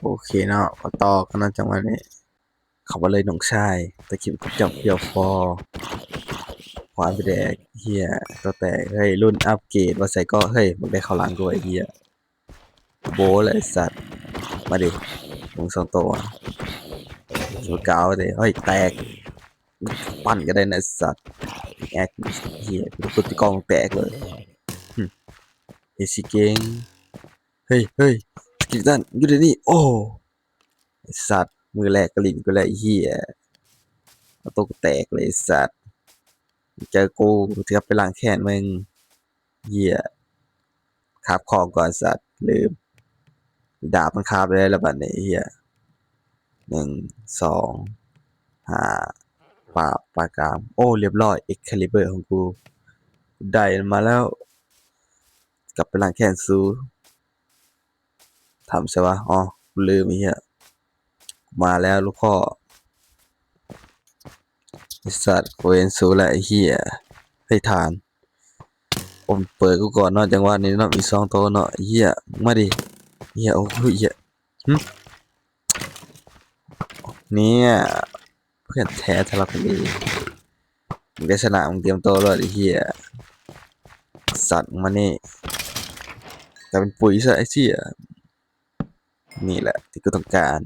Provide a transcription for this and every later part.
โอเคเนาะก็ต่อกันเนาะจังหวะนี้เขามาเลยน้องชายตะคริวกับจับเกี่ยวฟอควานไปแดกเฮียตัวแตกเฮ้ยรุ่นอัปเกรดว่าใส่ก็เฮ้ยมึงได้เข้าหลังด้วยไอ้เฮียโบะเลยไอ้สัตว์มาดิมึงสองตัวสุดเก่าเลยเฮ้ยแตกปั่นก็ได้นะไอ้สัตว์แอกเฮียกูตีกองแตกเลยเอซิเก่งเฮ้ยสกิลตันอยู่ในนี่โอ้ไอ้สัตว์มือแรกกระลิ่นกูแล้วไอ้เฮียเอาตัวกูแตกเลยไอ้สัตว์เจอกูจะกลับไปล้างแค้นมึงเฮียคาบของก่อนสัตว์ลืมดาบมันคาบเลยแล้วบัดนี้เฮีย1 25ปากกามโอ้เรียบร้อยเอ็กคาลิเบอร์ของกูได้มาแล้วกลับไปล้างแค้นซูทำใช่ปะอ๋อกูลืมไอ้เหี้ยมาแล้วลูกพ่อไอ้สัตว์กูเห็นซูแล้วไอ้เหี้ยให้ทานผมเปิดกูก่อนเนาะจังหวะนี้เนาะมี2 ตัวเนาะไอ้เหี้ยมาดิเหี้ยโอ้ยเหี้ยหึเนี่ยเพื่อนแท้ทะเลาะกันดีมึงได้ชนะมึงเตรียมตัวเลยไอ้เหี้ยสัตว์มานี่กลายเป็นปุ๋ยซะไอ้เหี้ยนี่แหละที่กูต้องการ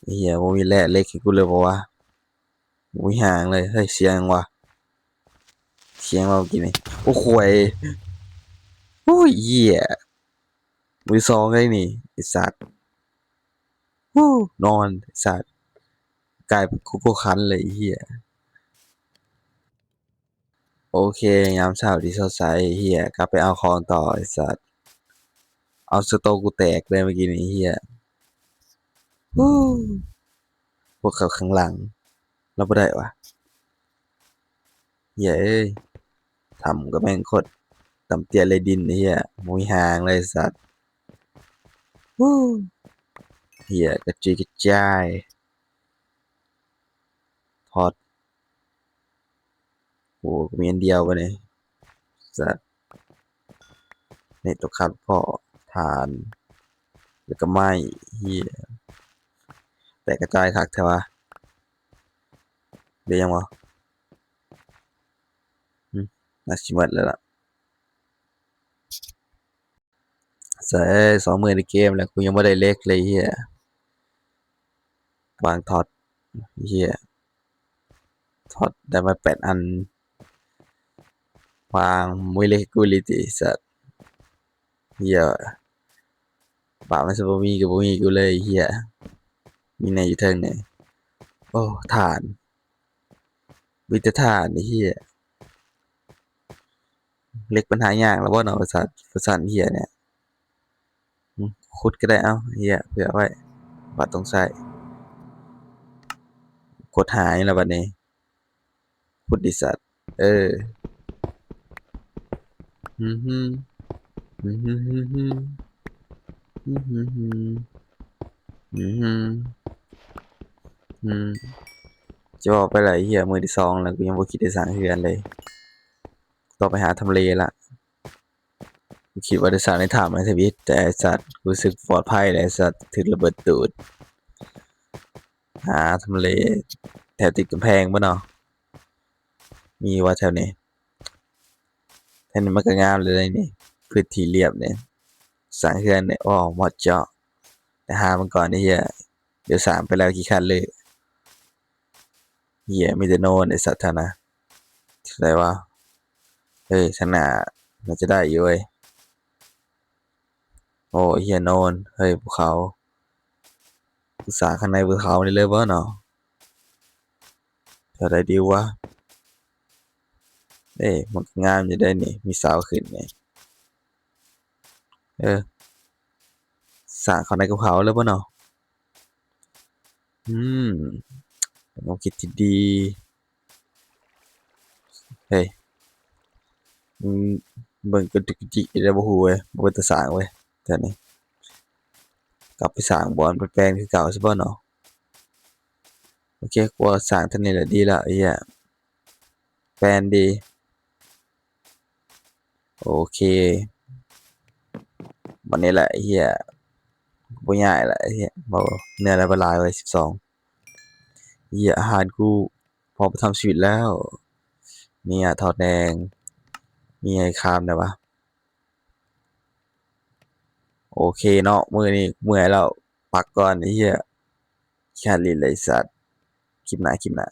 ไอ้เหี้ยบ่มีแร่เหล็กให้กูเลยบ่วะบ่มีหางเลยเฮ้ยเสียงวะเสียงมาเมื่อกี้นี่โอ้ข่วยโอ้ยเหี้ยมือสองเลยนี่ไอ้สัตว์ฮู้นอนไอ้สัตว์กลายเป็นโกโก้คันเลยไอ้เหี้ยโอเคยามเช้าที่สดใสไอ้เหี้ยกลับไปเอาของต่อไอ้สัตว์เอาสโตว์กูแตกเลยเมื่อกี้นี่ไอ้เหี้ยฮู้พวกเขาข้างหลังรับบ่ได้วะเหี้ยเอ้ยทำกับแม่งโคตรต่ำเตี้ยเลยดินไอ้เหี้ยบ่มีหางเลยไอ้สัตว์ฮู้เหี้ยกระจุยกระจายพอร์ตโอ้มีอันเดียวปะเนี่ยสัตว์นี่ตกคัดพอฐานแล้วก็ไม้เหี้ยแตกกระจายคักแท้วะได้ยังวะอืมน่าสิหมดแล้วล่ะใส่20,000ในเกมแล้วกูยังบ่ได้เลขเลยเหี้ยวางท็อตเหี้ยท็อตได้มา8อันวางมวยเลขกูเลยติสัตว์เหี้ยบาปมันสิบ่มีก็บ่มีกูเลยเหี้ยมีแหน่อยู่เทิงนี่โอ้ฐานมีแต่ฐานไอ้เหี้ยเหล็กมันหายากแล้วบ่เนาะไอ้สัตว์เหี้ยเนี่ยอืมขุดก็ได้เอ้าเหี้ยเผื่อไว้ว่าต้องใช้กดหายแล้วบัดนี้ขุดดิสัตว์เอออือฮึอือฮึอือฮึอือฮึอืมจะบอกไปเลยเหี้ยมื้อที่2แล้วกูยังบ่คิดได้สร้างเรือนเลยต้องไปหาทำเลแล้วกูคิดว่าได้สร้างในถ้ำในทวิตแต่ไอ้สัตว์รู้สึกปลอดภัยแล้วไอ้สัตว์ถูกระเบิดตูดหาทำเลแถวติดกำแพงบ่เนาะมีว่าแถวนี้แถวนี้มันก็งามเลยนี่พื้นที่เรียบเนี่ยสร้างเรือนเนี่ยอ้อเหมาะเจาะแต่หามันก่อนไอ้เหี้ยเดี๋ยวสร้างไปแล้วขี้คร้านเลยเหี้ยมีแต่โน่นไอ้สัตว์แถวนะไดวะเฮ้ยข้างหน้ามันจะได้อยู่เว้ยโอ้ไอ้เหี้ยโน่นเฮ้ยภูเขากูสร้างข้างในภูเขานี่เลยบ่เนาะแถวใดดีวะเอ้ยมันก็งามอยู่ได้นี่มีเสาขึ้นนี่เออสร้างเข้าในภูเขาเลยบ่เนาะอืมเป็นความคิดที่ดีเฮ้ยมึงเบิ่งกระจุกกระจิกได้บ่ฮู้เว้ยบ่เป็นตาสร้างเว้ยแถวนี้กลับไปสร้างบ่อนแปลนๆคือเก่าซะบ่เนาะโอเคกูว่าสร้างเท่านี้แหละดีแล้วไอ้เหี้ยแปลนดีโอเควันนี้แหละไอ้เหี้ย บ่ง่ายแหละไอ้เหี้ยบ่เนื้อละบาลายไว้12เหี้ยอาหารกูพอประทังชีวิตแล้วเนี่ยทอดแดงมีไอ้คามได้ปะโอเคเนาะมื้อนี้เมื่อยแล้วพักก่อนไอ้เหี้ยแค่ลิ้นเลยไอ้สัตว์คลิปหน้า